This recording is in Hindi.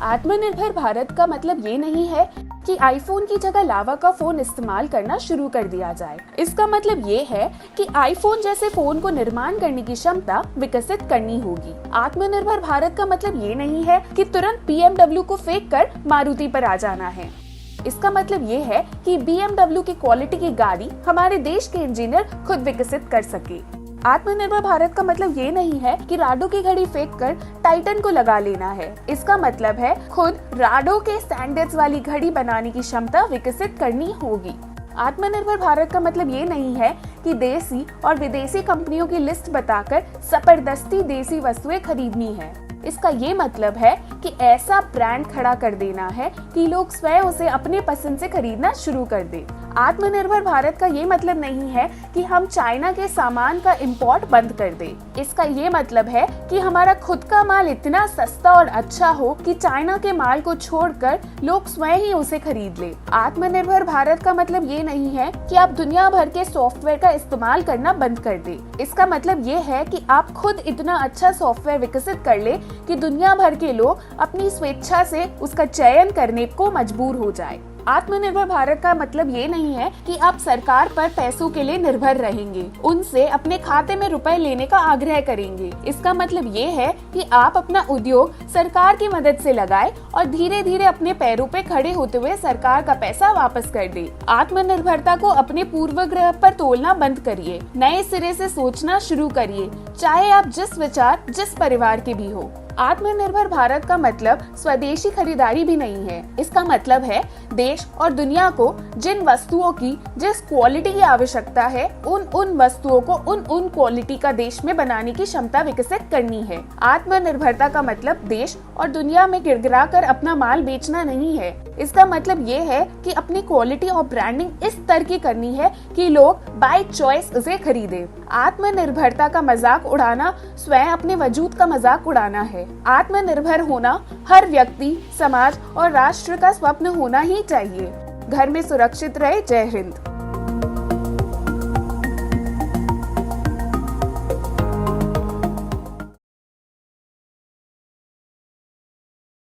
आत्मनिर्भर भारत का मतलब ये नहीं है कि आईफोन की जगह लावा का फोन इस्तेमाल करना शुरू कर दिया जाए। इसका मतलब ये है कि आईफोन जैसे फोन को निर्माण करने की क्षमता विकसित करनी होगी। आत्मनिर्भर भारत का मतलब ये नहीं है कि तुरंत BMW को फेंक कर मारुति पर आ जाना है। इसका मतलब ये है कि BMW की क्वालिटी की गाड़ी हमारे देश के इंजीनियर खुद विकसित कर सके। आत्मनिर्भर भारत का मतलब ये नहीं है कि राडो की घड़ी फेंककर टाइटन को लगा लेना है। इसका मतलब है खुद राडो के स्टैंडर्ड्स वाली घड़ी बनाने की क्षमता विकसित करनी होगी। आत्मनिर्भर भारत का मतलब ये नहीं है कि देसी और विदेशी कंपनियों की लिस्ट बताकर जबरदस्ती देसी वस्तुएं खरीदनी है। इसका ये मतलब है कि ऐसा ब्रांड खड़ा कर देना है कि लोग स्वयं उसे अपने पसंद से खरीदना शुरू कर दें। आत्मनिर्भर भारत का ये मतलब नहीं है कि हम चाइना के सामान का इंपोर्ट बंद कर दें। इसका ये मतलब है कि हमारा खुद का माल इतना सस्ता और अच्छा हो कि चाइना के माल को छोड़कर लोग स्वयं ही उसे खरीद ले। आत्मनिर्भर भारत का मतलब ये नहीं है कि आप दुनिया भर के सॉफ्टवेयर का इस्तेमाल करना बंद कर दें। इसका मतलब ये है कि आप खुद इतना अच्छा सॉफ्टवेयर विकसित कर ले कि दुनिया भर के लोग अपनी स्वेच्छा से उसका चयन करने को मजबूर हो जाए। आत्मनिर्भर भारत का मतलब ये नहीं है कि आप सरकार पर पैसों के लिए निर्भर रहेंगे, उनसे अपने खाते में रुपए लेने का आग्रह करेंगे। इसका मतलब ये है कि आप अपना उद्योग सरकार की मदद से लगाएं और धीरे धीरे अपने पैरों पे खड़े होते हुए सरकार का पैसा वापस कर दे। आत्मनिर्भरता को अपने पूर्वाग्रह पर तोलना बंद करिए, नए सिरे से सोचना शुरू करिए, चाहे आप जिस विचार जिस परिवार के भी हो। आत्मनिर्भर भारत का मतलब स्वदेशी खरीदारी भी नहीं है। इसका मतलब है देश और दुनिया को जिन वस्तुओं की जिस क्वालिटी की आवश्यकता है उन वस्तुओं को उन क्वालिटी का देश में बनाने की क्षमता विकसित करनी है। आत्मनिर्भरता का मतलब देश और दुनिया में गिड़गिड़ा कर अपना माल बेचना नहीं है। इसका मतलब ये है कि अपनी क्वालिटी और ब्रांडिंग इस तरह की करनी है कि लोग बाय चॉइस उसे खरीदें। आत्मनिर्भरता का मजाक उड़ाना स्वयं अपने वजूद का मजाक उड़ाना है। आत्मनिर्भर होना हर व्यक्ति, समाज और राष्ट्र का स्वप्न होना ही चाहिए। घर में सुरक्षित रहे। जय हिंद।